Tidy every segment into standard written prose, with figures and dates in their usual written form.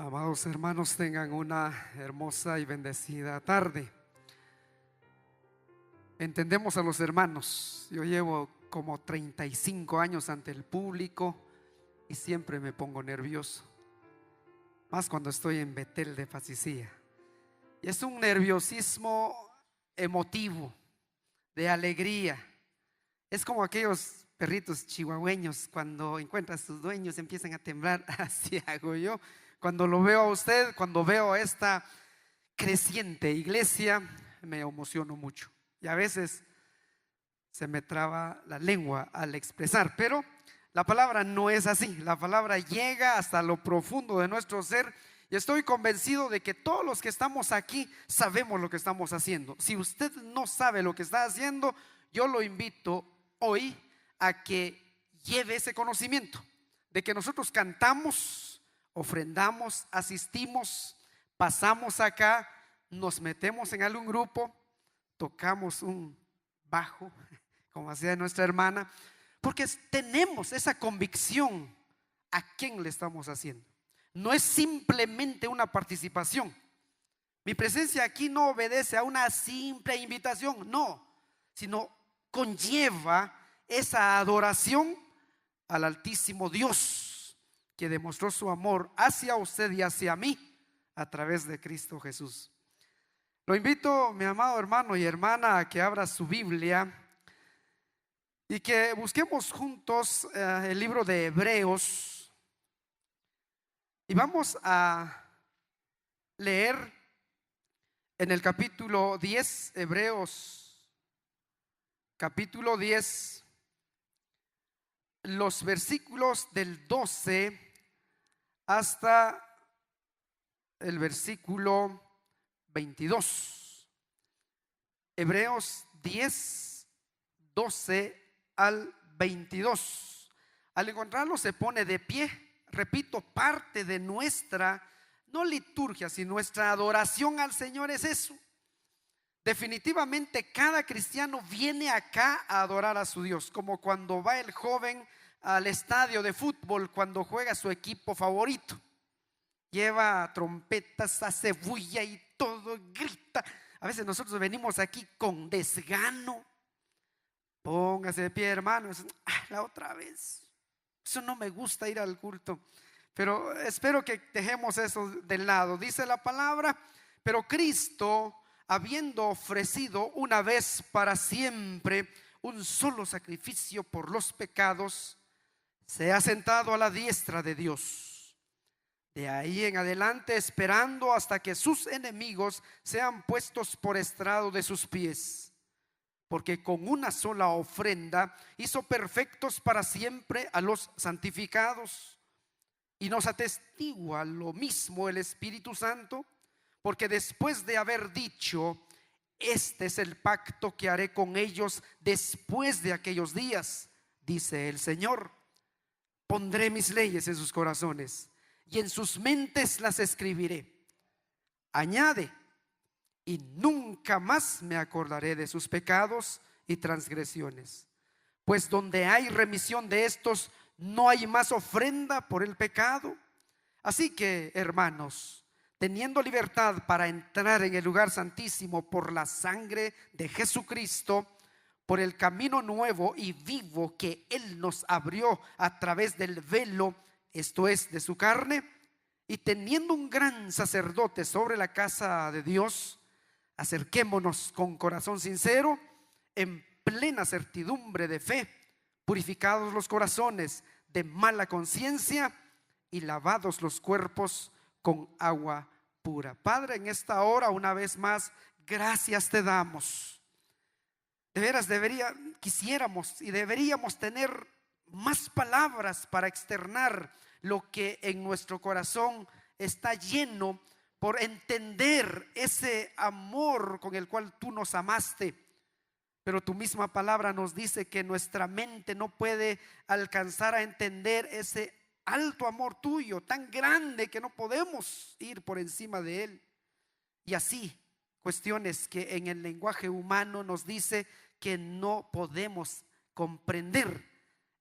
Amados hermanos, tengan una hermosa y bendecida tarde. Entendemos a los hermanos. Yo llevo como 35 años ante el público y siempre me pongo nervioso, más cuando estoy en Betel de Fasicía. Y es un nerviosismo emotivo, de alegría. Es como aquellos perritos chihuahueños cuando encuentran a sus dueños empiezan a temblar. Así hago yo cuando lo veo a usted, cuando veo a esta creciente iglesia. Me emociono mucho y a veces se me traba la lengua al expresar, pero la palabra no es así. La palabra llega hasta lo profundo de nuestro ser y estoy convencido de que todos los que estamos aquí sabemos lo que estamos haciendo. Si usted no sabe lo que está haciendo, yo lo invito hoy a que lleve ese conocimiento de que nosotros cantamos, ofrendamos, asistimos, pasamos acá, nos metemos en algún grupo, tocamos un bajo, como hacía nuestra hermana, porque tenemos esa convicción a quién le estamos haciendo. No es simplemente una participación. Mi presencia aquí no obedece a una simple invitación, no, sino conlleva esa adoración al Altísimo Dios, que demostró su amor hacia usted y hacia mí a través de Cristo Jesús. Lo invito, mi amado hermano y hermana, a que abra su Biblia y que busquemos juntos el libro de Hebreos, y vamos a leer en el capítulo 10, Hebreos capítulo 10, los versículos del 12 hasta el versículo 22. Hebreos 10, 12 al 22. Al encontrarlo se pone de pie. Repito, parte de nuestra, no liturgia, sino nuestra adoración al Señor es eso. Definitivamente cada cristiano viene acá a adorar a su Dios, como cuando va el joven al estadio de fútbol cuando juega su equipo favorito. Lleva trompetas, hace bulla y todo, grita. A veces nosotros venimos aquí con desgano. Póngase de pie, hermano. La otra vez, eso no me gusta, ir al culto. Pero espero que dejemos eso de lado. Dice la palabra: pero Cristo, habiendo ofrecido una vez para siempre un solo sacrificio por los pecados, se ha sentado a la diestra de Dios. De ahí en adelante, esperando hasta que sus enemigos sean puestos por estrado de sus pies. Porque con una sola ofrenda hizo perfectos para siempre a los santificados. Y nos atestigua lo mismo el Espíritu Santo, porque después de haber dicho: este es el pacto que haré con ellos después de aquellos días, dice el Señor, pondré mis leyes en sus corazones y en sus mentes las escribiré. Añade: y nunca más me acordaré de sus pecados y transgresiones. Pues donde hay remisión de estos, no hay más ofrenda por el pecado. Así que, hermanos, teniendo libertad para entrar en el lugar santísimo por la sangre de Jesucristo, por el camino nuevo y vivo que Él nos abrió a través del velo, esto es, de su carne, y teniendo un gran sacerdote sobre la casa de Dios, acerquémonos con corazón sincero, en plena certidumbre de fe, purificados los corazones de mala conciencia y lavados los cuerpos con agua pura. Padre, en esta hora, una vez más, gracias te damos. De veras quisiéramos y deberíamos tener más palabras para externar lo que en nuestro corazón está lleno, por entender ese amor con el cual tú nos amaste. Pero tu misma palabra nos dice que nuestra mente no puede alcanzar a entender ese alto amor tuyo, tan grande que no podemos ir por encima de él. Y así, cuestiones que en el lenguaje humano nos dice que no podemos comprender.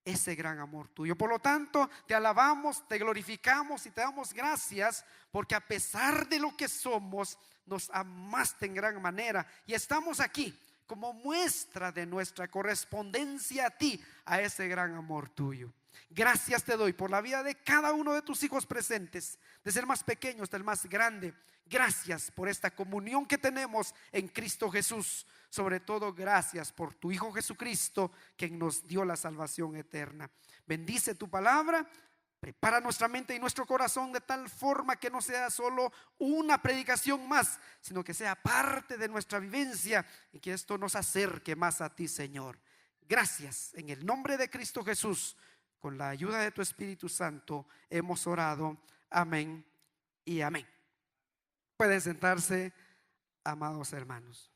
ese gran amor tuyo. Por lo tanto, te alabamos, te glorificamos y te damos gracias porque a pesar de lo que somos, nos amaste en gran manera y estamos aquí como muestra de nuestra correspondencia a ti, a ese gran amor tuyo. Gracias te doy por la vida de cada uno de tus hijos presentes, desde el más pequeño hasta el más grande. Gracias por esta comunión que tenemos en Cristo Jesús. Sobre todo, gracias por tu Hijo Jesucristo, quien nos dio la salvación eterna. Bendice tu palabra, prepara nuestra mente y nuestro corazón de tal forma que no sea solo una predicación más, sino que sea parte de nuestra vivencia y que esto nos acerque más a ti, Señor. Gracias, en el nombre de Cristo Jesús, con la ayuda de tu Espíritu Santo, hemos orado. Amén y amén. Pueden sentarse, amados hermanos.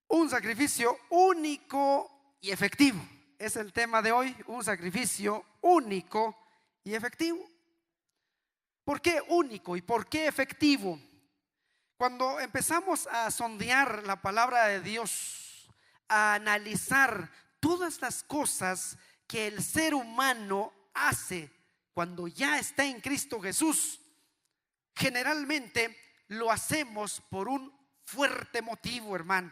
Un sacrificio único y efectivo es el tema de hoy. Un sacrificio único y efectivo. ¿Por qué único y por qué efectivo? Cuando empezamos a sondear la palabra de Dios, a analizar todas las cosas que el ser humano hace cuando ya está en Cristo Jesús, generalmente lo hacemos por un fuerte motivo, hermano.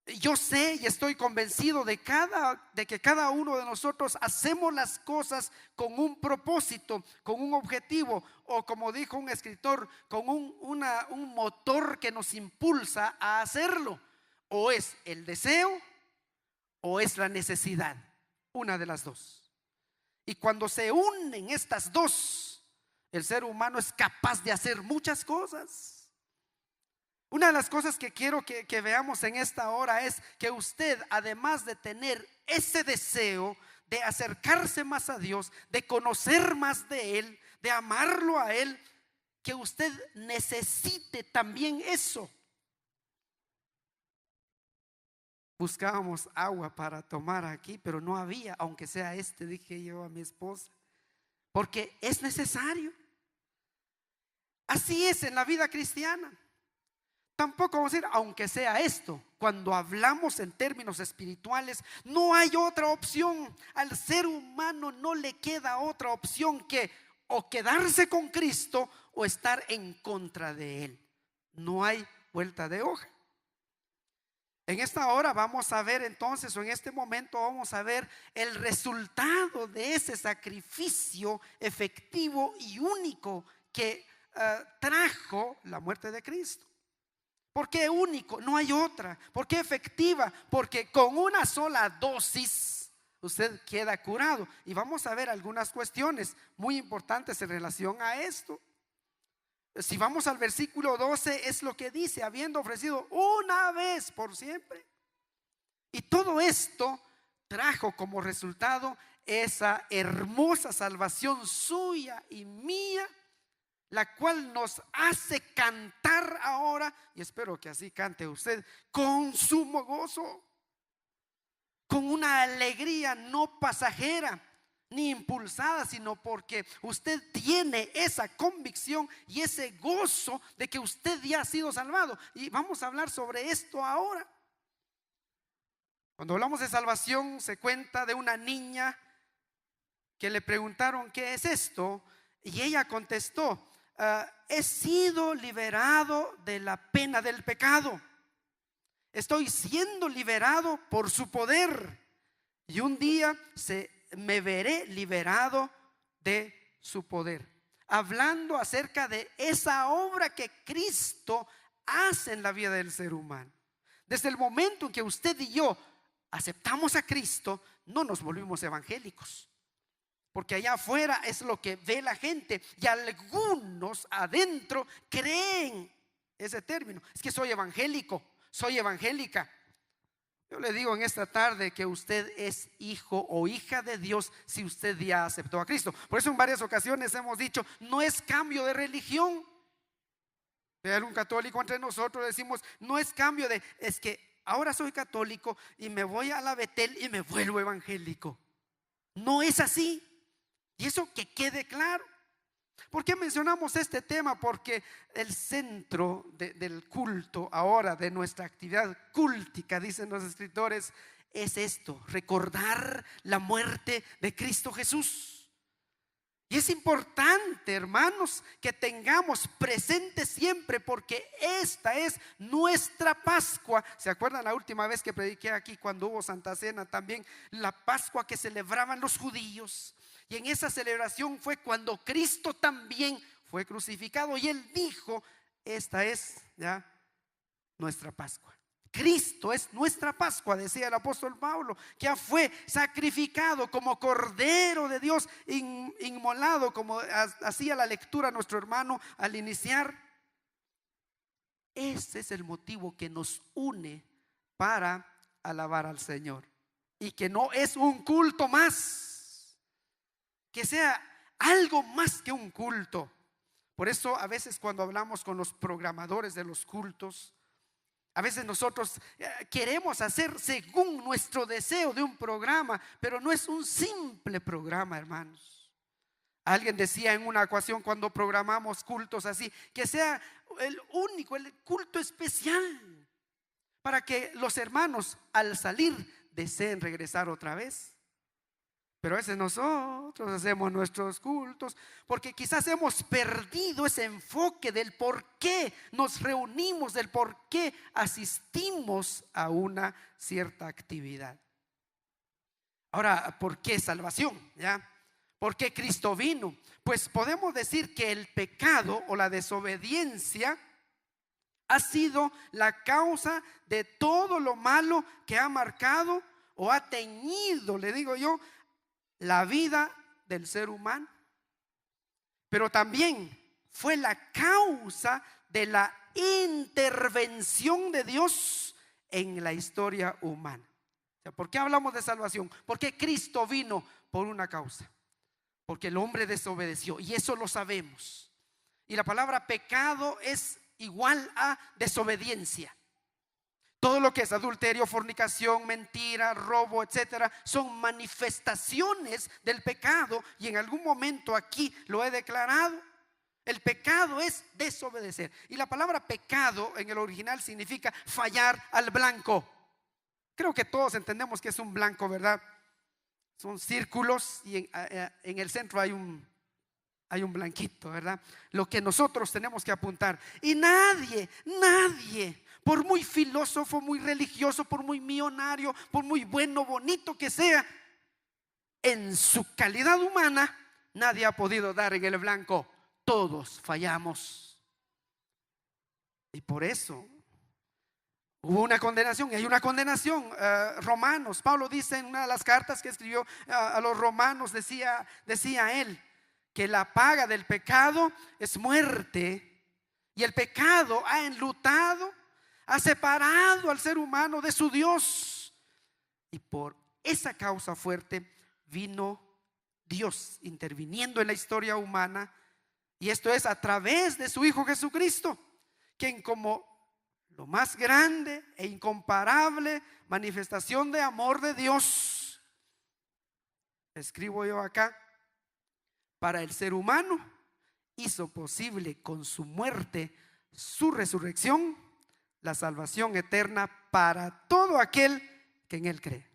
Yo sé y estoy convencido de que cada uno de nosotros hacemos las cosas con un propósito, con un objetivo, o como dijo un escritor, con un motor que nos impulsa a hacerlo. O es el deseo o es la necesidad, una de las dos. Y cuando se unen estas dos, el ser humano es capaz de hacer muchas cosas. Una de las cosas que quiero que veamos en esta hora es que usted, además de tener ese deseo de acercarse más a Dios, de conocer más de Él, de amarlo a Él, que usted necesite también eso. Buscábamos agua para tomar aquí, pero no había, aunque sea dije yo a mi esposa, porque es necesario. Así es en la vida cristiana. Tampoco vamos a decir, aunque sea esto, cuando hablamos en términos espirituales, no hay otra opción. Al ser humano no le queda otra opción que o quedarse con Cristo o estar en contra de Él. No hay vuelta de hoja. En esta hora vamos a ver entonces, o en este momento vamos a ver el resultado de ese sacrificio efectivo y único que trajo la muerte de Cristo. ¿Por qué único? No hay otra. ¿Por qué efectiva? Porque con una sola dosis usted queda curado. Y vamos a ver algunas cuestiones muy importantes en relación a esto. Si vamos al versículo 12, es lo que dice: habiendo ofrecido una vez por siempre. Y todo esto trajo como resultado esa hermosa salvación suya y mía, la cual nos hace cantar ahora, y espero que así cante usted, con sumo gozo, con una alegría no pasajera ni impulsada, sino porque usted tiene esa convicción y ese gozo de que usted ya ha sido salvado. Y vamos a hablar sobre esto ahora. Cuando hablamos de salvación, se cuenta de una niña que le preguntaron: ¿qué es esto? Y ella contestó: he sido liberado de la pena del pecado. Estoy siendo liberado por su poder. Y un día me veré liberado de su poder. Hablando acerca de esa obra que Cristo hace en la vida del ser humano. Desde el momento en que usted y yo aceptamos a Cristo, no nos volvimos evangélicos. Porque allá afuera es lo que ve la gente, y algunos adentro creen ese término: es que soy evangélico, soy evangélica. Yo le digo en esta tarde que usted es hijo o hija de Dios si usted ya aceptó a Cristo. Por eso en varias ocasiones hemos dicho: no es cambio de religión. Hay algún católico entre nosotros, decimos: no es cambio de, es que ahora soy católico y me voy a la Betel y me vuelvo evangélico. No es así. Y eso que quede claro. ¿Por qué mencionamos este tema? Porque el centro del culto ahora, de nuestra actividad cúltica, dicen los escritores, es esto: recordar la muerte de Cristo Jesús. Y es importante, hermanos, que tengamos presente siempre, porque esta es nuestra Pascua. ¿Se acuerdan la última vez que prediqué aquí, cuando hubo Santa Cena también? La Pascua que celebraban los judíos. Y en esa celebración fue cuando Cristo también fue crucificado. Y Él dijo: esta es ya nuestra Pascua. Cristo es nuestra Pascua, decía el apóstol Pablo, que ya fue sacrificado como Cordero de Dios, inmolado, como hacía la lectura nuestro hermano al iniciar. Ese es el motivo que nos une para alabar al Señor, y que no es un culto más, que sea algo más que un culto. Por eso a veces cuando hablamos con los programadores de los cultos, a veces nosotros queremos hacer según nuestro deseo de un programa, pero no es un simple programa, hermanos. Alguien decía en una ocasión, cuando programamos cultos así, que sea el único, el culto especial, para que los hermanos al salir deseen regresar otra vez. Pero a veces nosotros hacemos nuestros cultos porque quizás hemos perdido ese enfoque del por qué nos reunimos, del por qué asistimos a una cierta actividad. Ahora, ¿por qué salvación? ¿Ya? ¿Por qué Cristo vino? Pues podemos decir que el pecado o la desobediencia ha sido la causa de todo lo malo que ha marcado o ha teñido, le digo yo, la vida del ser humano. Pero también fue la causa de la intervención de Dios en la historia humana. ¿Por qué hablamos de salvación? Porque Cristo vino por una causa, porque el hombre desobedeció, y eso lo sabemos. Y la palabra pecado es igual a desobediencia. Todo lo que es adulterio, fornicación, mentira, robo, etcétera, son manifestaciones del pecado. Y en algún momento aquí lo he declarado: el pecado es desobedecer. Y la palabra pecado en el original significa fallar al blanco. Creo que todos entendemos que es un blanco, ¿verdad? Son círculos y en el centro hay un blanquito, ¿verdad? Lo que nosotros tenemos que apuntar. Y nadie, por muy filósofo, muy religioso, por muy millonario, por muy bueno, bonito que sea, en su calidad humana, nadie ha podido dar en el blanco. Todos fallamos. Y por eso hubo una condenación, y hay una condenación. Romanos, Pablo dice en una de las cartas que escribió a los romanos, decía él que la paga del pecado es muerte, y el pecado ha enlutado, ha separado al ser humano de su Dios. Y por esa causa fuerte vino Dios interviniendo en la historia humana, y esto es a través de su Hijo Jesucristo, quien como lo más grande e incomparable manifestación de amor de Dios, escribo yo acá, para el ser humano, hizo posible con su muerte, su resurrección, la salvación eterna para todo aquel que en él cree.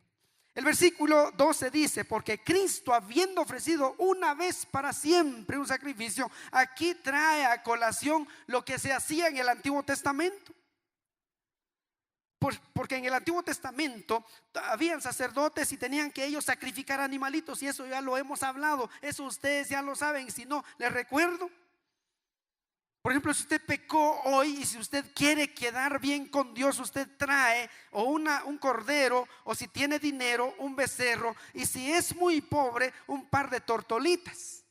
El versículo 12 dice: porque Cristo, habiendo ofrecido una vez para siempre un sacrificio, aquí trae a colación lo que se hacía en el Antiguo Testamento. Porque en el Antiguo Testamento habían sacerdotes y tenían que ellos sacrificar animalitos, y eso ya lo hemos hablado, eso ustedes ya lo saben. Si no, les recuerdo. Por ejemplo, si usted pecó hoy y si usted quiere quedar bien con Dios, usted trae o un cordero, o si tiene dinero, un becerro, y si es muy pobre, un par de tortolitas,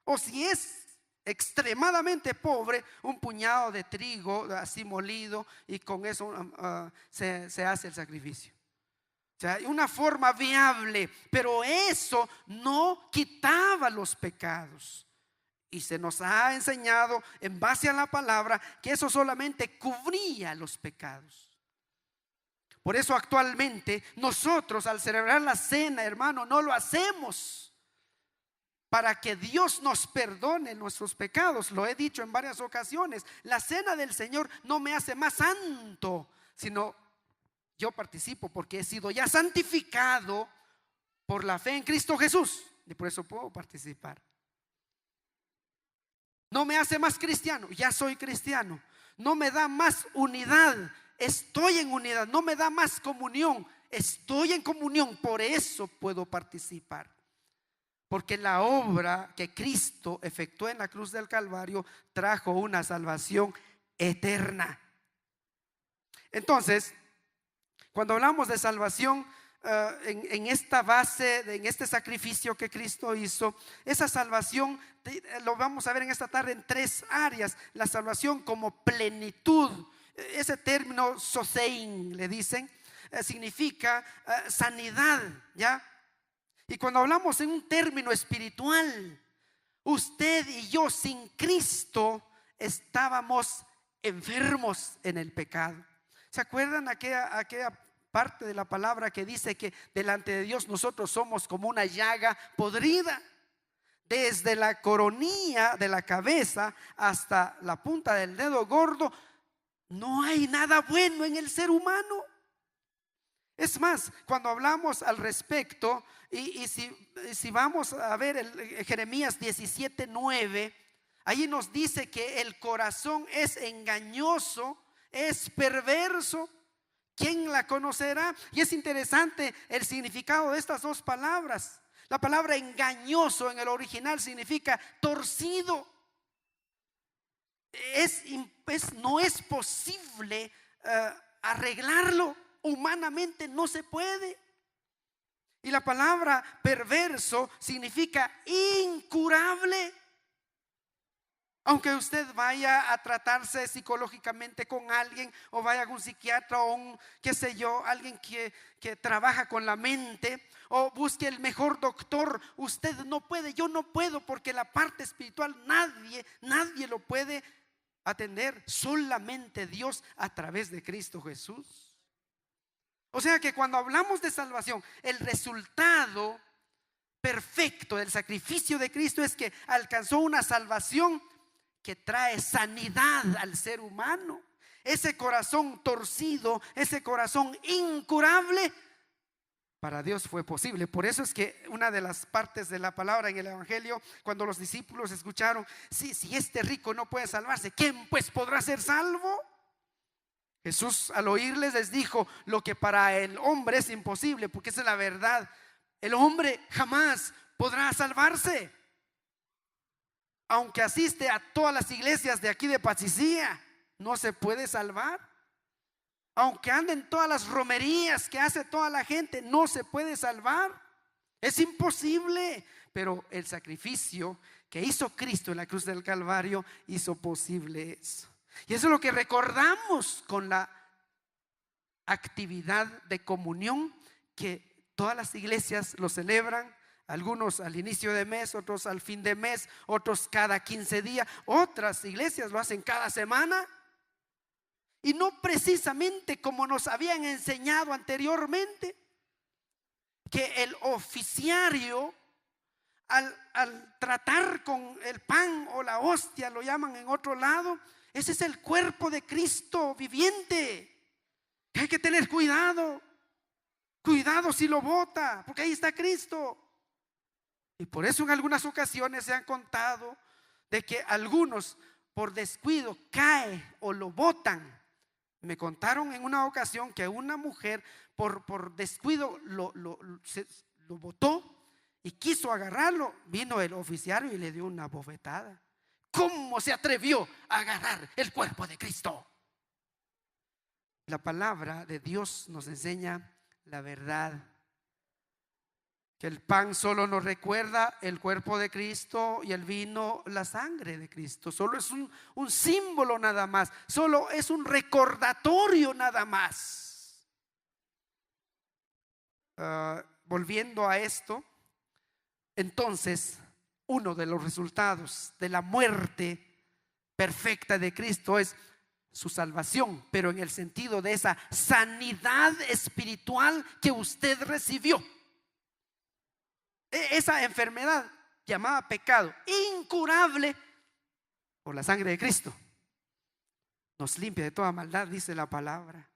o si es extremadamente pobre, un puñado de trigo así molido, y con eso se hace el sacrificio. O sea, una forma viable, pero eso no quitaba los pecados. Y se nos ha enseñado en base a la palabra que eso solamente cubría los pecados. Por eso actualmente nosotros, al celebrar la cena, hermano, no lo hacemos para que Dios nos perdone nuestros pecados. Lo he dicho en varias ocasiones: la cena del Señor no me hace más santo, sino yo participo porque he sido ya santificado por la fe en Cristo Jesús, y por eso puedo participar. No me hace más cristiano, ya soy cristiano. No me da más unidad, estoy en unidad. No me da más comunión, estoy en comunión. Por eso puedo participar, porque la obra que Cristo efectuó en la cruz del Calvario trajo una salvación eterna. Entonces, cuando hablamos de salvación, en esta base, en este sacrificio que Cristo hizo, esa salvación lo vamos a ver en esta tarde en tres áreas. La salvación como plenitud, ese término sosein le dicen, significa sanidad, ¿ya? Y cuando hablamos en un término espiritual, usted y yo sin Cristo estábamos enfermos en el pecado. ¿Se acuerdan aquella parte de la palabra que dice que delante de Dios nosotros somos como una llaga podrida? Desde la coronilla de la cabeza hasta la punta del dedo gordo, no hay nada bueno en el ser humano. Es más, cuando hablamos al respecto, y si vamos a ver Jeremías 17:9, ahí nos dice que el corazón es engañoso, es perverso. ¿Quién la conocerá? Y es interesante el significado de estas dos palabras. La palabra engañoso en el original significa torcido. No es posible arreglarlo. Humanamente no se puede. Y la palabra perverso significa incurable. Aunque usted vaya a tratarse psicológicamente con alguien, o vaya a un psiquiatra, o un, qué sé yo, alguien que trabaja con la mente, o busque el mejor doctor, usted no puede, yo no puedo, porque la parte espiritual nadie lo puede atender, solamente Dios a través de Cristo Jesús. O sea que cuando hablamos de salvación, el resultado perfecto del sacrificio de Cristo es que alcanzó una salvación que trae sanidad al ser humano. Ese corazón torcido, ese corazón incurable, para Dios fue posible. Por eso es que una de las partes de la palabra en el Evangelio, cuando los discípulos escucharon, si este rico no puede salvarse, ¿quién pues podrá ser salvo? Jesús al oírles les dijo: lo que para el hombre es imposible, porque esa es la verdad, el hombre jamás podrá salvarse. Aunque asiste a todas las iglesias de aquí de Pachicía, no se puede salvar. Aunque ande en todas las romerías que hace toda la gente, no se puede salvar. Es imposible. Pero el sacrificio que hizo Cristo en la cruz del Calvario hizo posible eso. Y eso es lo que recordamos con la actividad de comunión, que todas las iglesias lo celebran. Algunos al inicio de mes, otros al fin de mes, otros cada 15 días. Otras iglesias lo hacen cada semana. Y no precisamente como nos habían enseñado anteriormente, que el oficiario al tratar con el pan o la hostia, lo llaman en otro lado, ese es el cuerpo de Cristo viviente. Hay que tener cuidado. Cuidado si lo bota, porque ahí está Cristo. Y por eso en algunas ocasiones se han contado de que algunos por descuido cae o lo botan. Me contaron en una ocasión que una mujer por descuido lo botó y quiso agarrarlo. Vino el oficial y le dio una bofetada. ¿Cómo se atrevió a agarrar el cuerpo de Cristo? La palabra de Dios nos enseña la verdad, que el pan solo nos recuerda el cuerpo de Cristo y el vino la sangre de Cristo. Solo es un símbolo nada más, solo es un recordatorio nada más. Volviendo a esto, entonces uno de los resultados de la muerte perfecta de Cristo es su salvación, pero en el sentido de esa sanidad espiritual que usted recibió. Esa enfermedad llamada pecado, incurable por la sangre de Cristo, nos limpia de toda maldad, dice la palabra.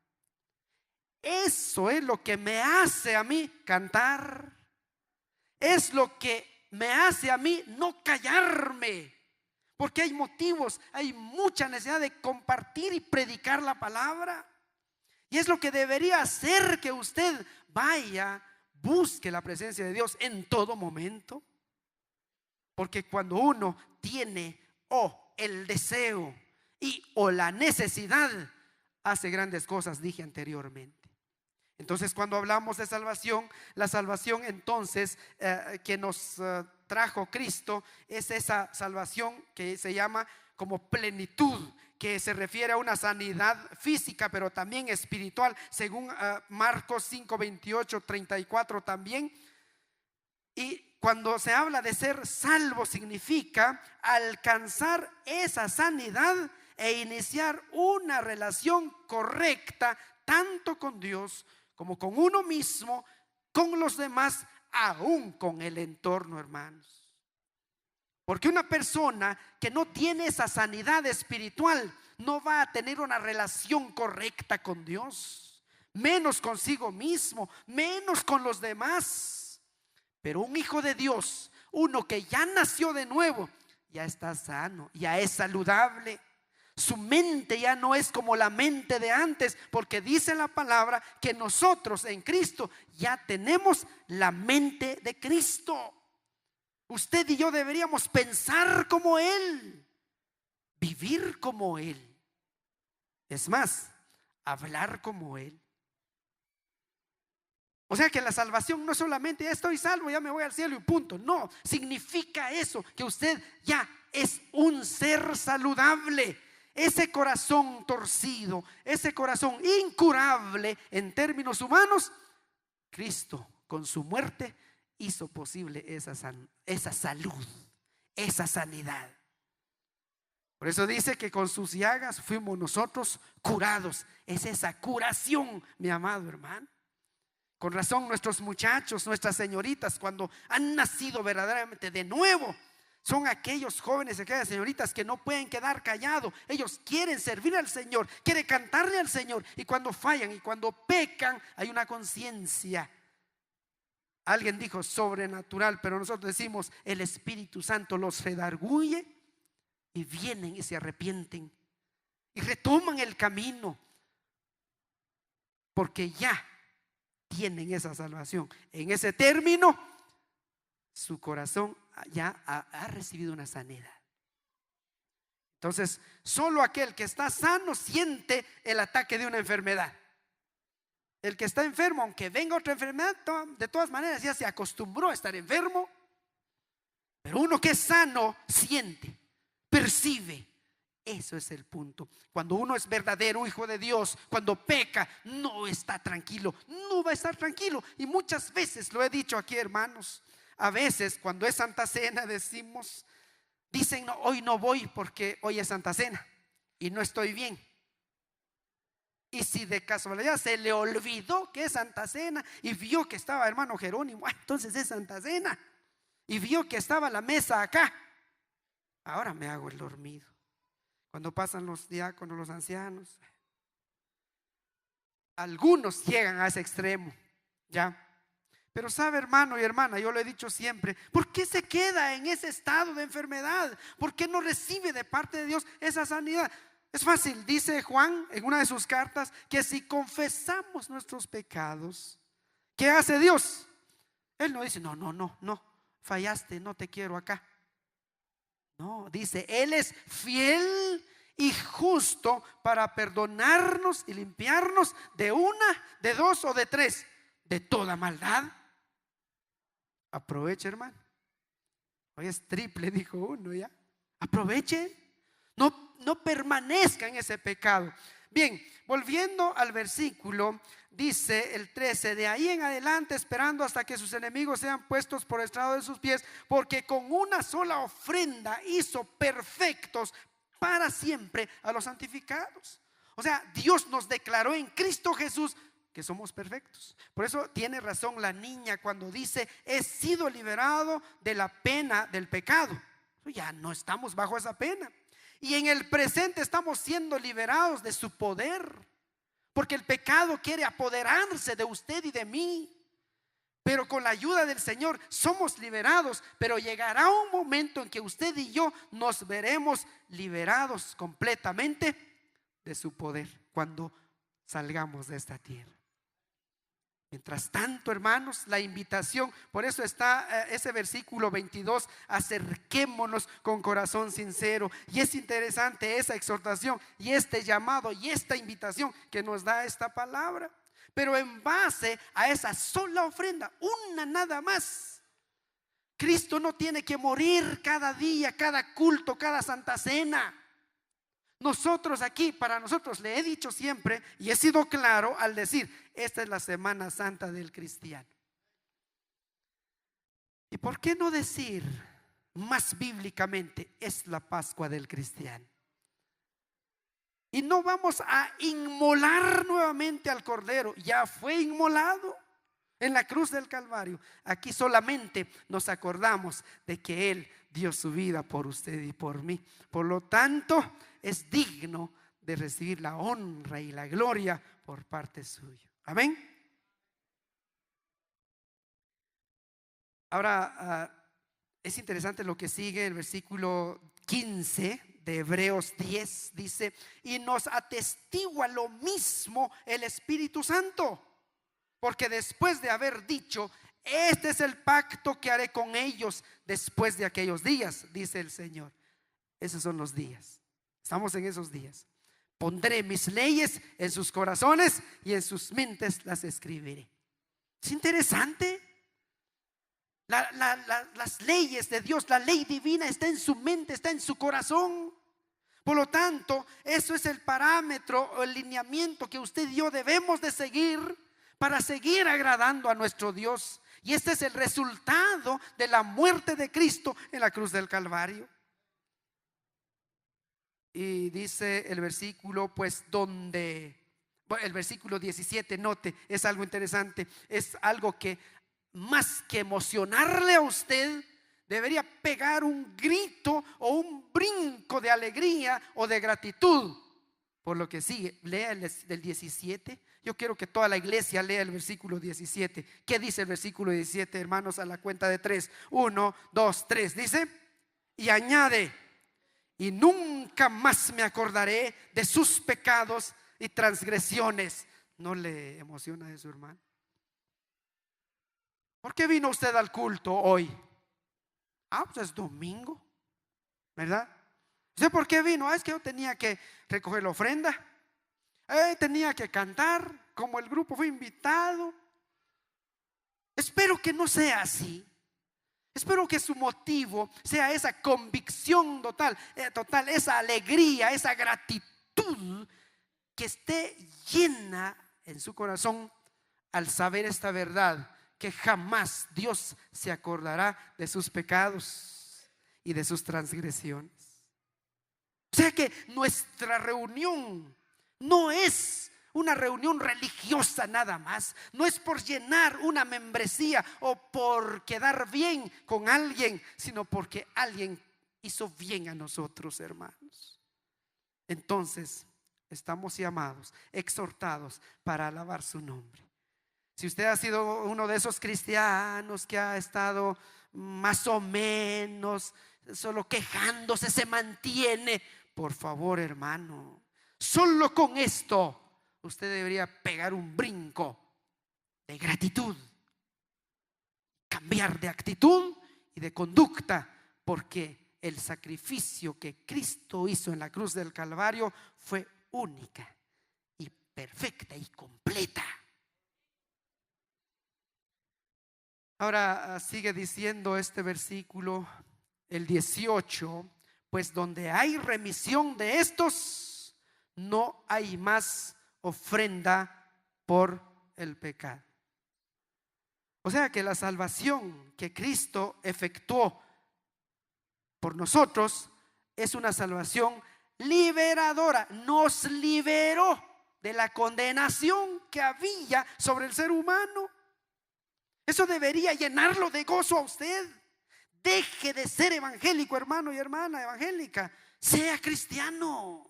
Eso es lo que me hace a mí cantar. Es lo que me hace a mí no callarme. Porque hay motivos, hay mucha necesidad de compartir y predicar la palabra. Y es lo que debería hacer que usted vaya, busque la presencia de Dios en todo momento. Porque cuando uno tiene el deseo o la necesidad, hace grandes cosas, dije anteriormente. Entonces, cuando hablamos de salvación, la salvación entonces que nos trajo Cristo es esa salvación que se llama como plenitud, que se refiere a una sanidad física, pero también espiritual, según Marcos 5, 28, 34 también. Y cuando se habla de ser salvo, significa alcanzar esa sanidad e iniciar una relación correcta, tanto con Dios como con uno mismo, con los demás, aún con el entorno, hermanos. Porque una persona que no tiene esa sanidad espiritual no va a tener una relación correcta con Dios, menos consigo mismo, menos con los demás. Pero un hijo de Dios, uno que ya nació de nuevo, ya está sano, ya es saludable. Su mente ya no es como la mente de antes, porque dice la palabra que nosotros en Cristo ya tenemos la mente de Cristo. Usted y yo deberíamos pensar como Él, vivir como Él, es más, hablar como Él. O sea que la salvación no solamente ya estoy salvo, ya me voy al cielo y punto. No, significa eso, que usted ya es un ser saludable. Ese corazón torcido, ese corazón incurable en términos humanos, Cristo con su muerte hizo posible esa salud, esa sanidad. Por eso dice que con sus llagas fuimos nosotros curados. Es esa curación, mi amado hermano. Con razón nuestros muchachos, nuestras señoritas, cuando han nacido verdaderamente de nuevo, son aquellos jóvenes, aquellas señoritas que no pueden quedar callados. Ellos quieren servir al Señor, quieren cantarle al Señor. Y cuando fallan y cuando pecan, hay una conciencia. Alguien dijo sobrenatural, pero nosotros decimos el Espíritu Santo los redarguye y vienen y se arrepienten y retoman el camino, porque ya tienen esa salvación. En ese término, su corazón ya ha recibido una sanidad. Entonces, solo aquel que está sano siente el ataque de una enfermedad. El que está enfermo, aunque venga otra enfermedad, de todas maneras ya se acostumbró a estar enfermo. Pero uno que es sano siente, percibe. Eso es el punto. Cuando uno es verdadero hijo de Dios, cuando peca, no está tranquilo, no va a estar tranquilo. Y muchas veces lo he dicho aquí, hermanos. A veces cuando es Santa Cena dicen no, hoy no voy porque hoy es Santa Cena y no estoy bien. Y si de casualidad se le olvidó que es Santa Cena y vio que estaba hermano Jerónimo, entonces es Santa Cena. Y vio que estaba la mesa acá, ahora me hago el dormido. Cuando pasan los diáconos, los ancianos, algunos llegan a ese extremo, ¿ya? Pero sabe, hermano y hermana, yo lo he dicho siempre, ¿por qué se queda en ese estado de enfermedad? ¿Por qué no recibe de parte de Dios esa sanidad? Es fácil, dice Juan en una de sus cartas, que si confesamos nuestros pecados, ¿qué hace Dios? Él no dice, no, fallaste, no te quiero acá. No, dice, Él es fiel y justo para perdonarnos y limpiarnos de una, de dos o de tres, de toda maldad. Aproveche, hermano. Hoy es triple, dijo uno ya. Aproveche. No permanezca en ese pecado. Bien, volviendo al versículo, dice el 13: de ahí en adelante, esperando hasta que sus enemigos sean puestos por estrado de sus pies, porque con una sola ofrenda hizo perfectos para siempre a los santificados. O sea, Dios nos declaró en Cristo Jesús que somos perfectos. Por eso tiene razón la niña cuando dice: he sido liberado de la pena del pecado. Ya no estamos bajo esa pena. Y en el presente estamos siendo liberados de su poder, porque el pecado quiere apoderarse de usted y de mí. Pero con la ayuda del Señor somos liberados. Pero llegará un momento en que usted y yo nos veremos liberados completamente de su poder cuando salgamos de esta tierra. Mientras tanto, hermanos, la invitación, por eso está ese versículo 22, acerquémonos con corazón sincero. Y es interesante esa exhortación y este llamado y esta invitación que nos da esta palabra. Pero en base a esa sola ofrenda, una nada más. Cristo no tiene que morir cada día, cada culto, cada santa cena. Nosotros aquí, para nosotros, le he dicho siempre y he sido claro al decir, esta es la Semana Santa del cristiano. ¿Y por qué no decir más bíblicamente, es la Pascua del cristiano? Y no vamos a inmolar nuevamente al Cordero, ya fue inmolado en la cruz del Calvario. Aquí solamente nos acordamos de que Él dio su vida por usted y por mí. Por lo tanto, es digno de recibir la honra y la gloria por parte suya. Amén. Ahora, es interesante lo que sigue el versículo 15 de Hebreos 10. Dice: y nos atestigua lo mismo el Espíritu Santo, porque después de haber dicho, este es el pacto que haré con ellos después de aquellos días, dice el Señor. Esos son los días. Estamos en esos días. Pondré mis leyes en sus corazones y en sus mentes las escribiré. Es interesante. Las leyes de Dios, la ley divina está en su mente, está en su corazón. Por lo tanto, eso es el parámetro o el lineamiento que usted y yo debemos de seguir para seguir agradando a nuestro Dios. Y este es el resultado de la muerte de Cristo en la cruz del Calvario. Y dice el versículo, pues el versículo 17, note, es algo interesante, es algo que más que emocionarle a usted, debería pegar un grito o un brinco de alegría o de gratitud por lo que sigue. Lea del 17. Yo quiero que toda la iglesia lea el versículo 17. ¿Qué dice el versículo 17, hermanos? A la cuenta de 3. 1, 2, 3. Dice: y añade: y nunca más me acordaré de sus pecados y transgresiones. ¿No le emociona eso, hermano? ¿Por qué vino usted al culto hoy? Pues es domingo, ¿verdad? ¿Usted por qué vino? Es que yo tenía que recoger la ofrenda, tenía que cantar, como el grupo fue invitado. Espero que no sea así. Espero que su motivo sea esa convicción total, esa alegría, esa gratitud que esté llena en su corazón al saber esta verdad, que jamás Dios se acordará de sus pecados y de sus transgresiones. O sea que nuestra reunión no es una reunión religiosa nada más, no es por llenar una membresía o por quedar bien con alguien, sino porque alguien hizo bien a nosotros, hermanos. Entonces estamos llamados, exhortados para alabar su nombre. Si usted ha sido uno de esos cristianos que ha estado más o menos solo quejándose, se mantiene, por favor, hermano, solo con esto usted debería pegar un brinco de gratitud, cambiar de actitud y de conducta, porque el sacrificio que Cristo hizo en la cruz del Calvario fue única y perfecta y completa. Ahora sigue diciendo este versículo, el 18, pues donde hay remisión de estos, no hay más ofrenda por el pecado. O sea que la salvación que Cristo efectuó por nosotros es una salvación liberadora. Nos liberó de la condenación que había sobre el ser humano. Eso debería llenarlo de gozo a usted. Deje de ser evangélico, hermano y hermana evangélica. Sea cristiano.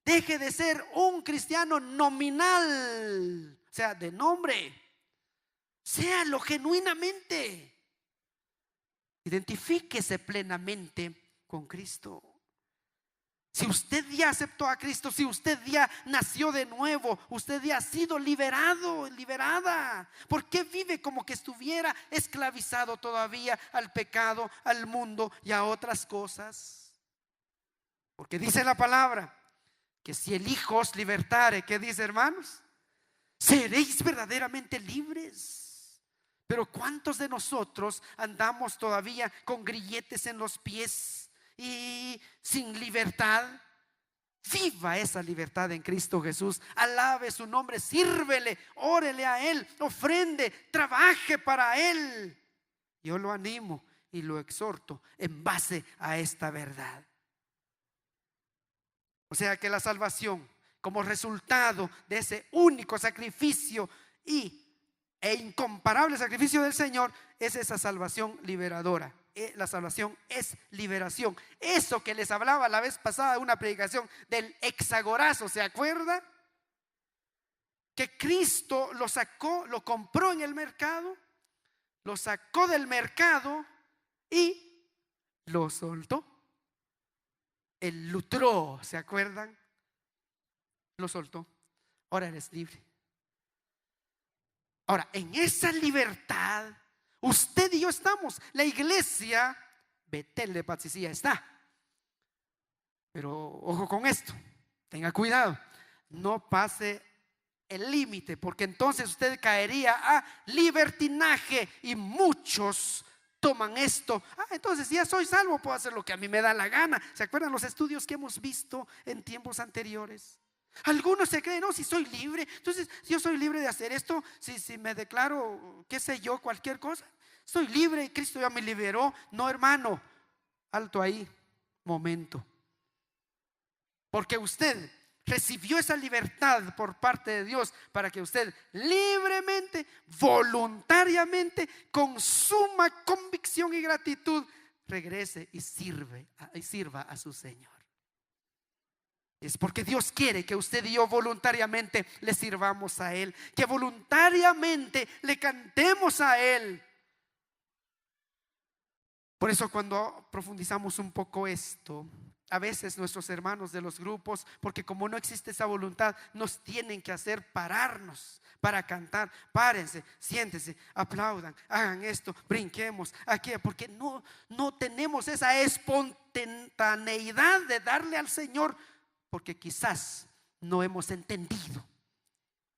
Deje de ser un cristiano nominal, o sea, de nombre. Séalo genuinamente. Identifíquese plenamente con Cristo. Si usted ya aceptó a Cristo, si usted ya nació de nuevo, usted ya ha sido liberado, liberada. ¿Por qué vive como que estuviera esclavizado todavía al pecado, al mundo y a otras cosas? Porque dice la palabra que si el Hijo os libertare, ¿qué dice, hermanos? Seréis verdaderamente libres. Pero ¿cuántos de nosotros andamos todavía con grilletes en los pies y sin libertad? Viva esa libertad en Cristo Jesús. Alabe su nombre, sírvele, órele a Él, ofrende, trabaje para Él. Yo lo animo y lo exhorto en base a esta verdad. O sea que la salvación, como resultado de ese único sacrificio e incomparable sacrificio del Señor, es esa salvación liberadora. La salvación es liberación. Eso que les hablaba la vez pasada de una predicación del hexagorazo, ¿se acuerda? Que Cristo lo sacó, lo compró en el mercado, lo sacó del mercado y lo soltó. El lutró, ¿se acuerdan? Lo soltó. Ahora eres libre. Ahora, en esa libertad, usted y yo estamos. La iglesia Betel de Patsicía está. Pero ojo con esto, tenga cuidado, no pase el límite, porque entonces usted caería a libertinaje y muchos toman esto. Entonces ya soy salvo, puedo hacer lo que a mí me da la gana. ¿Se acuerdan los estudios que hemos visto en tiempos anteriores? Algunos se creen, no, si soy libre, entonces yo soy libre de hacer esto. Si me declaro, qué sé yo, cualquier cosa, soy libre y Cristo ya me liberó. No, hermano, alto ahí, momento. Porque usted recibió esa libertad por parte de Dios para que usted libremente, voluntariamente, con suma convicción y gratitud, regrese y sirva a su Señor. Es porque Dios quiere que usted y yo voluntariamente le sirvamos a Él, que voluntariamente le cantemos a Él. Por eso cuando profundizamos un poco esto, a veces nuestros hermanos de los grupos, porque como no existe esa voluntad, nos tienen que hacer pararnos para cantar. Párense, siéntense, aplaudan, hagan esto, brinquemos aquí, porque no tenemos esa espontaneidad de darle al Señor, porque quizás no hemos entendido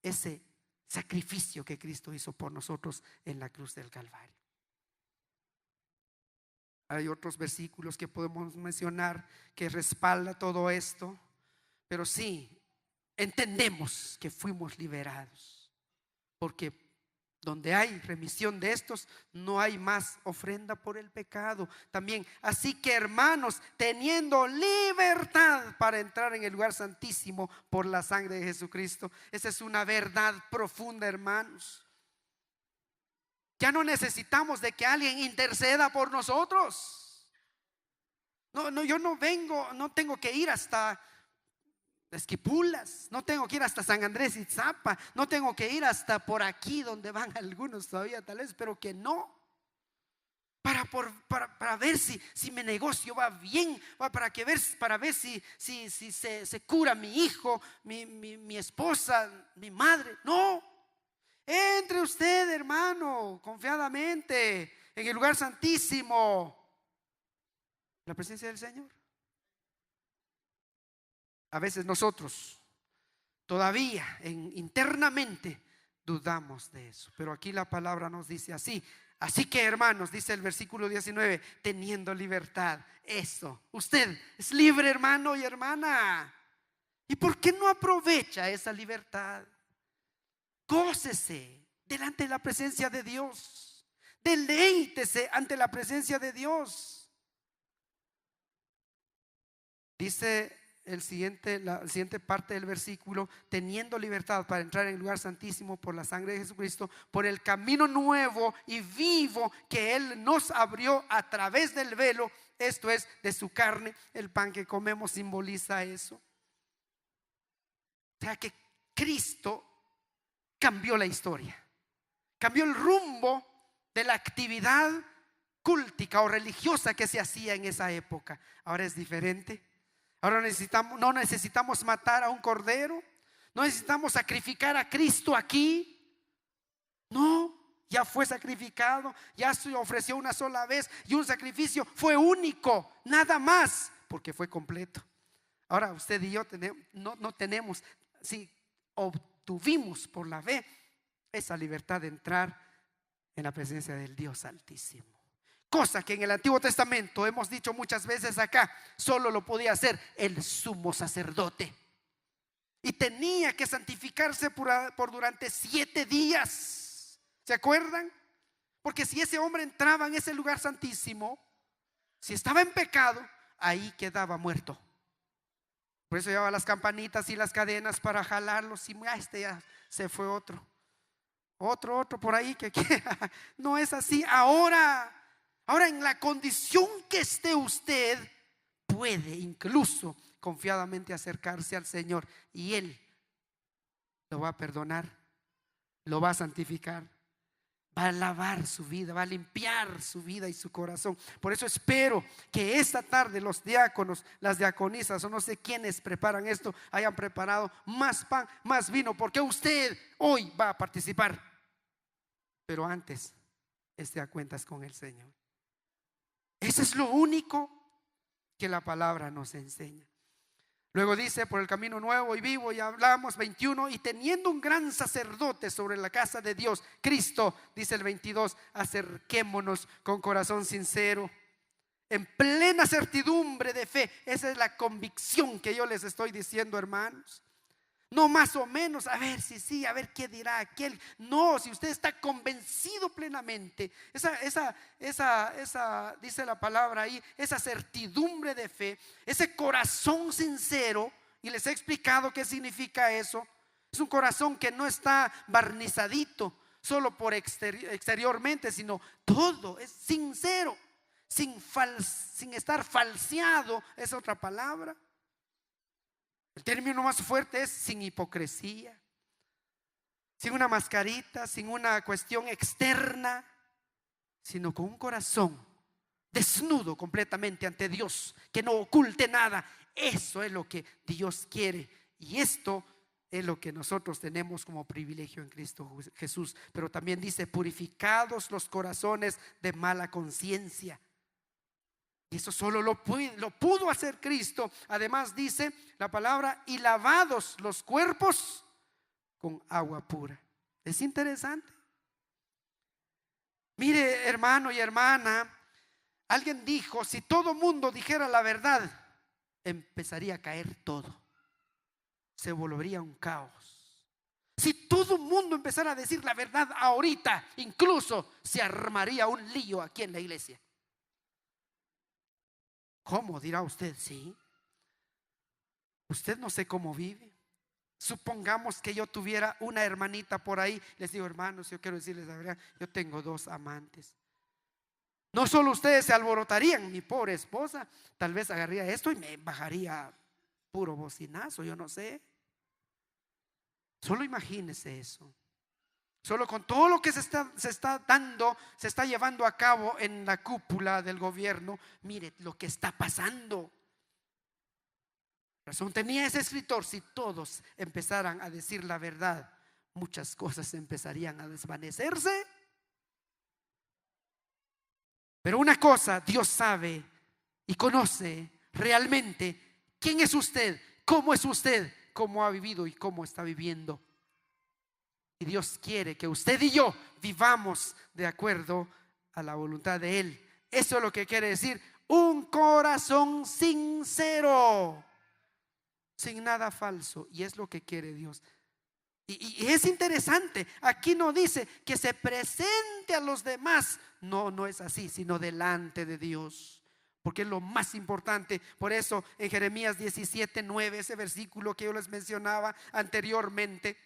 ese sacrificio que Cristo hizo por nosotros en la cruz del Calvario. Hay otros versículos que podemos mencionar que respalda todo esto, pero sí entendemos que fuimos liberados, porque donde hay remisión de estos, no hay más ofrenda por el pecado. También, así que hermanos, teniendo libertad para entrar en el lugar santísimo por la sangre de Jesucristo. Esa es una verdad profunda, hermanos. Ya no necesitamos de que alguien interceda por nosotros. Yo no tengo que ir hasta Esquipulas, no tengo que ir hasta San Andrés Itzapa, no tengo que ir hasta por aquí donde van algunos todavía tal vez, pero que no. Para ver si mi negocio va bien, para ver si se cura mi hijo, mi esposa, mi madre. No. Entre usted, hermano, confiadamente en el lugar santísimo, la presencia del Señor. A veces nosotros todavía internamente dudamos de eso, pero aquí la palabra nos dice así. Así que, hermanos, dice el versículo 19, teniendo libertad. Eso, usted es libre, hermano y hermana. ¿Y por qué no aprovecha esa libertad? Gócese delante de la presencia de Dios. Deleítese ante la presencia de Dios. Dice la siguiente parte del versículo: teniendo libertad para entrar en el lugar santísimo por la sangre de Jesucristo, por el camino nuevo y vivo que Él nos abrió a través del velo, esto es, de su carne. El pan que comemos simboliza eso. O sea que Cristo cambió la historia, cambió el rumbo de la actividad cúltica o religiosa que se hacía en esa época. Ahora es diferente. Ahora no necesitamos matar a un cordero, no necesitamos sacrificar a Cristo aquí. No, ya fue sacrificado, ya se ofreció una sola vez y un sacrificio fue único, nada más, porque fue completo. Ahora usted y yo no tenemos, si obtuvimos por la fe esa libertad de entrar en la presencia del Dios Altísimo. Cosa que en el Antiguo Testamento, hemos dicho muchas veces acá, solo lo podía hacer el sumo sacerdote. Y tenía que santificarse por durante 7 días. ¿Se acuerdan? Porque si ese hombre entraba en ese lugar santísimo, si estaba en pecado, ahí quedaba muerto. Por eso llevaba las campanitas y las cadenas para jalarlos. Y este ya se fue otro por ahí que quiera. No es así. Ahora en la condición que esté usted, puede incluso confiadamente acercarse al Señor y Él lo va a perdonar, lo va a santificar, va a lavar su vida, va a limpiar su vida y su corazón. Por eso espero que esta tarde los diáconos, las diaconisas o no sé quiénes preparan esto, hayan preparado más pan, más vino, porque usted hoy va a participar. Pero antes esté a cuentas con el Señor. Eso es lo único que la palabra nos enseña. Luego dice: por el camino nuevo y vivo, y hablamos 21, y teniendo un gran sacerdote sobre la casa de Dios, Cristo, dice el 22, acerquémonos con corazón sincero, en plena certidumbre de fe. Esa es la convicción que yo les estoy diciendo, hermanos. No más o menos, a ver si sí, a ver qué dirá aquel. No, si usted está convencido plenamente, esa dice la palabra ahí, esa certidumbre de fe, ese corazón sincero. Y les he explicado qué significa eso. Es un corazón que no está barnizadito solo por exteriormente, sino todo es sincero, sin estar falseado. Es otra palabra. El término más fuerte es sin hipocresía, sin una mascarita, sin una cuestión externa, sino con un corazón desnudo completamente ante Dios, que no oculte nada. Eso es lo que Dios quiere, y esto es lo que nosotros tenemos como privilegio en Cristo Jesús. Pero también dice: purificados los corazones de mala conciencia. Y eso solo lo pudo hacer Cristo. Además dice la palabra: y lavados los cuerpos con agua pura. Es interesante. Mire, hermano y hermana, alguien dijo: si todo mundo dijera la verdad, empezaría a caer todo, se volvería un caos. Si todo el mundo empezara a decir la verdad ahorita, incluso se armaría un lío aquí en la iglesia. ¿Cómo? Dirá usted. Sí, usted no sé cómo vive. Supongamos que yo tuviera una hermanita por ahí. Les digo: hermanos, yo quiero decirles la verdad, yo tengo 2 amantes. No solo ustedes se alborotarían, mi pobre esposa tal vez agarraría esto y me bajaría puro bocinazo, yo no sé. Solo imagínese eso. Solo con todo lo que se está llevando a cabo en la cúpula del gobierno. Mire lo que está pasando. Razón tenía ese escritor: si todos empezaran a decir la verdad, muchas cosas empezarían a desvanecerse. Pero una cosa, Dios sabe y conoce realmente quién es usted, cómo ha vivido y cómo está viviendo. Y Dios quiere que usted y yo vivamos de acuerdo a la voluntad de Él. Eso es lo que quiere decir un corazón sincero, sin nada falso. Y es lo que quiere Dios. Y es interesante, aquí no dice que se presente a los demás. No es así, sino delante de Dios, porque es lo más importante. Por eso en Jeremías 17:9, ese versículo que yo les mencionaba anteriormente,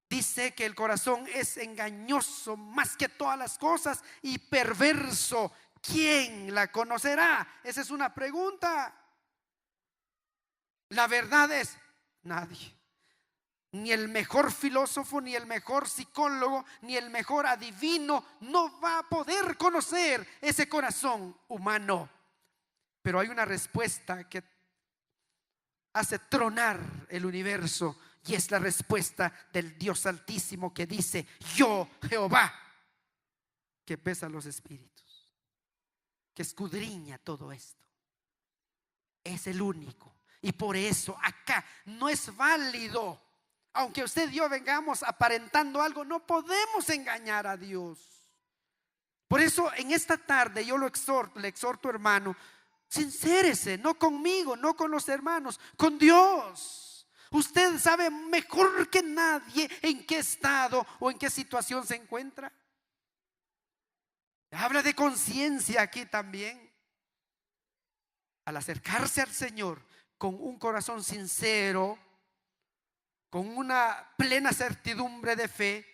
dice que el corazón es engañoso más que todas las cosas y perverso. ¿Quién la conocerá? Esa es una pregunta. La verdad es: Nadie. Ni el mejor filósofo, ni el mejor psicólogo, ni el mejor adivino no va a poder conocer ese corazón humano. Pero hay una respuesta que hace tronar el universo, y es la respuesta del Dios Altísimo, que dice: yo, Jehová, que pesa los espíritus, que escudriña todo esto. Es el único. Y por eso acá no es válido, aunque usted y yo vengamos aparentando algo, no podemos engañar a Dios. Por eso en esta tarde yo le exhorto, hermano, sincérese, no conmigo, no con los hermanos, con Dios. Usted sabe mejor que nadie en qué estado o en qué situación se encuentra. Habla de conciencia aquí también. Al acercarse al Señor con un corazón sincero, con una plena certidumbre de fe,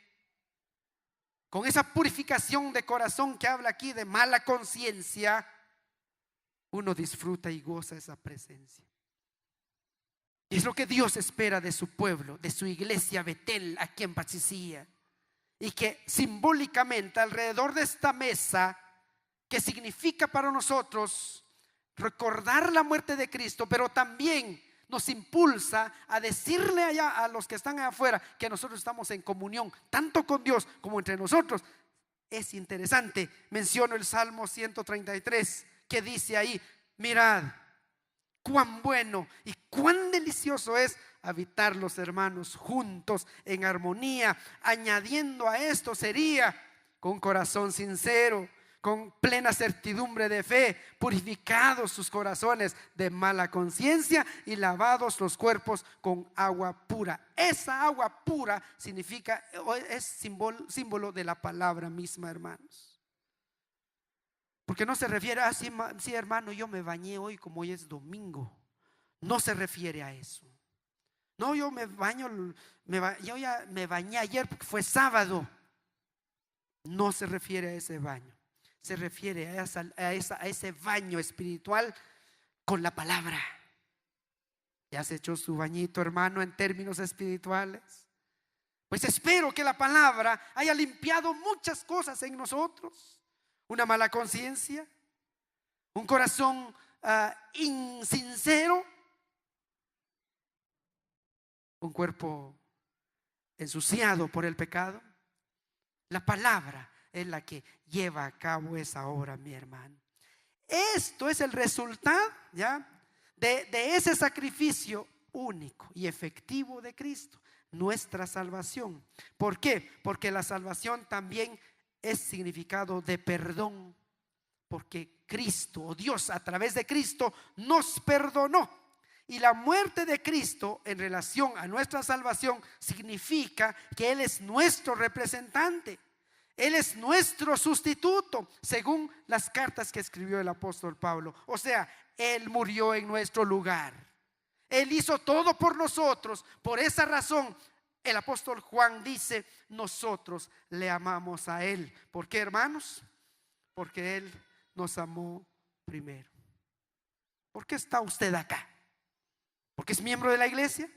con esa purificación de corazón que habla aquí de mala conciencia, uno disfruta y goza esa presencia. Y es lo que Dios espera de su pueblo, de su iglesia Betel aquí en Patsicía. Y que simbólicamente alrededor de esta mesa, que significa para nosotros recordar la muerte de Cristo, pero también nos impulsa a decirle allá a los que están allá afuera que nosotros estamos en comunión tanto con Dios como entre nosotros. Es interesante, menciono el Salmo 133, que dice ahí: mirad cuán bueno y cuán delicioso es habitar los hermanos juntos en armonía. Añadiendo a esto sería: con corazón sincero, con plena certidumbre de fe, purificados sus corazones de mala conciencia y lavados los cuerpos con agua pura. Esa agua pura significa, es símbolo de la palabra misma, hermanos. Porque no se refiere a sí, hermano, yo me bañé hoy como hoy es domingo. No se refiere a eso. No, yo me baño, yo ya me bañé ayer porque fue sábado. No se refiere a ese baño. Se refiere a ese baño espiritual con la palabra. ¿Ya has hecho su bañito, hermano, en términos espirituales? Pues espero que la palabra haya limpiado muchas cosas en nosotros. Una mala conciencia, un corazón insincero, un cuerpo ensuciado por el pecado. La palabra es la que lleva a cabo esa obra, mi hermano. Esto es el resultado, ¿ya?, de ese sacrificio único y efectivo de Cristo, nuestra salvación. ¿Por qué? Porque la salvación también es significado de perdón, porque Cristo, o Dios a través de Cristo, nos perdonó. Y la muerte de Cristo en relación a nuestra salvación significa que Él es nuestro representante. Él es nuestro sustituto, según las cartas que escribió el apóstol Pablo. O sea, Él murió en nuestro lugar. Él hizo todo por nosotros. Por esa razón, el apóstol Juan dice: nosotros le amamos a Él. ¿Por qué, hermanos? Porque Él nos amó primero. ¿Por qué está usted acá? ¿Porque es miembro de la iglesia?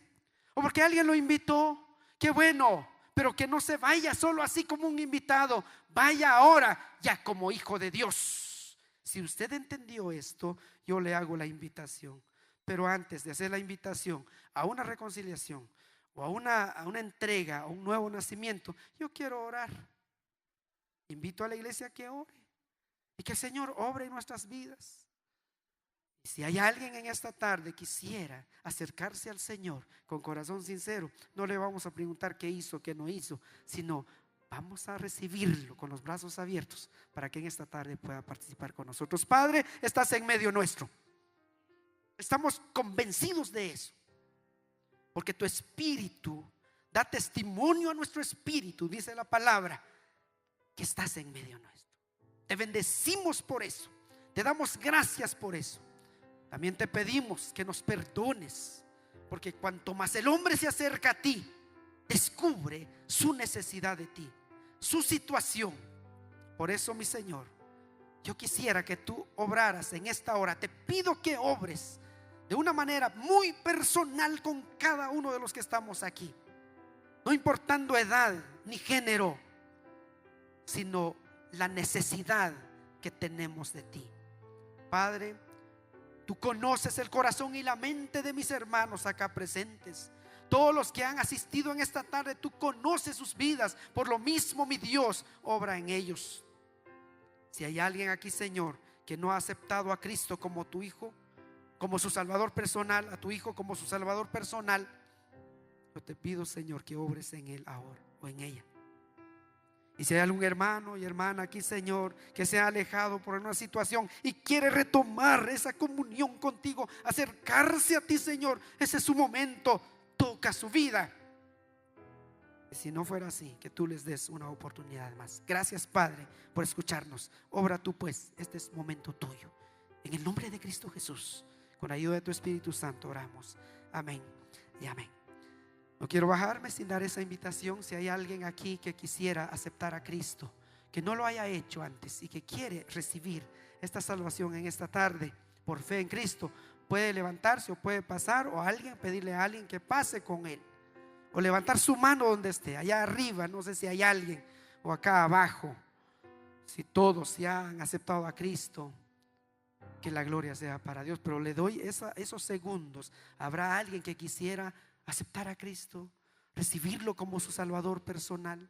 ¿O porque alguien lo invitó? ¡Qué bueno! Pero que no se vaya solo así como un invitado. Vaya ahora ya como hijo de Dios. Si usted entendió esto, yo le hago la invitación. Pero antes de hacer la invitación a una reconciliación o a una entrega, a un nuevo nacimiento, yo quiero orar. Invito a la iglesia a que ore y que el Señor obre en nuestras vidas. Y si hay alguien en esta tarde quisiera acercarse al Señor con corazón sincero, no le vamos a preguntar qué hizo, qué no hizo, sino vamos a recibirlo con los brazos abiertos para que en esta tarde pueda participar con nosotros. Padre, estás en medio nuestro. Estamos convencidos de eso, porque tu espíritu da testimonio a nuestro espíritu, dice la palabra, que estás en medio nuestro. Te bendecimos por eso, te damos gracias por eso. También te pedimos que nos perdones, porque cuanto más el hombre se acerca a ti, descubre su necesidad de ti, su situación. Por eso, mi Señor, yo quisiera que tú obraras en esta hora. Te pido que obres de una manera muy personal con cada uno de los que estamos aquí, no importando edad ni género, sino la necesidad que tenemos de ti. Padre, tú conoces el corazón y la mente de mis hermanos acá presentes. Todos los que han asistido en esta tarde, tú conoces sus vidas. Por lo mismo, mi Dios, obra en ellos. Si hay alguien aquí, Señor, que no ha aceptado a Cristo como tu Hijo, como su Salvador personal, a tu Hijo como su Salvador personal, yo te pido, Señor, que obres en él ahora o en ella. Y si hay algún hermano y hermana aquí, Señor, que se ha alejado por una situación y quiere retomar esa comunión contigo, acercarse a ti, Señor, ese es su momento. Toca su vida. Y si no fuera así, que tú les des una oportunidad más. Gracias, Padre, por escucharnos. Obra tú, pues, este es momento tuyo. En el nombre de Cristo Jesús, con ayuda de tu Espíritu Santo, oramos. Amén y amén. No quiero bajarme sin dar esa invitación. Si hay alguien aquí que quisiera aceptar a Cristo, que no lo haya hecho antes y que quiere recibir esta salvación en esta tarde por fe en Cristo, puede levantarse o puede pasar, o alguien pedirle a alguien que pase con él, o levantar su mano donde esté, allá arriba. No sé si hay alguien, o acá abajo. Si todos ya han aceptado a Cristo, que la gloria sea para Dios. Pero le doy esos segundos. ¿Habrá alguien que quisiera aceptar a Cristo, recibirlo como su Salvador personal?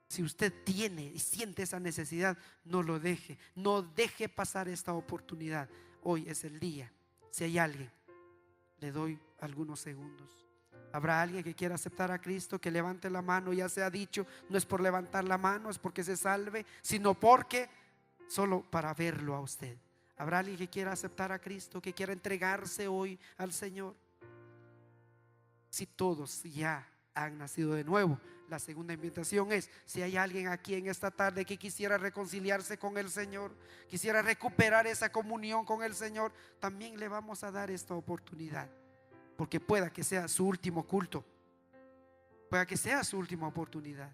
Si usted tiene y siente esa necesidad, no lo deje, no deje pasar esta oportunidad. Hoy es el día. Si hay alguien, le doy algunos segundos. ¿Habrá alguien que quiera aceptar a Cristo? Que levante la mano. Ya se ha dicho, no es por levantar la mano, es porque se salve, sino porque solo para verlo a usted. ¿Habrá alguien que quiera aceptar a Cristo, que quiera entregarse hoy al Señor? Si todos ya han nacido de nuevo, la segunda invitación es: si hay alguien aquí en esta tarde que quisiera reconciliarse con el Señor, quisiera recuperar esa comunión con el Señor, también le vamos a dar esta oportunidad, porque pueda que sea su último culto, pueda que sea su última oportunidad.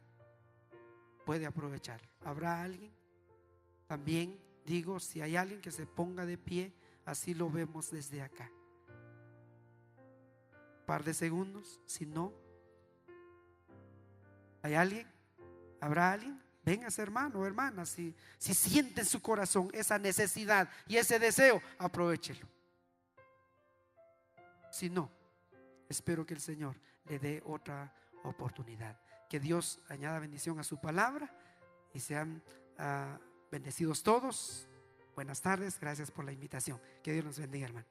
Puede aprovechar. ¿Habrá alguien? También digo, si hay alguien, que se ponga de pie, así lo vemos desde acá. Un par de segundos. Si no, ¿hay alguien? ¿Habrá alguien? Véngase, hermano o hermana. Si siente en su corazón esa necesidad y ese deseo, aprovéchelo. Si no, espero que el Señor le dé otra oportunidad. Que Dios añada bendición a su palabra y sean bendecidos todos. Buenas tardes, gracias por la invitación. Que Dios nos bendiga, hermano.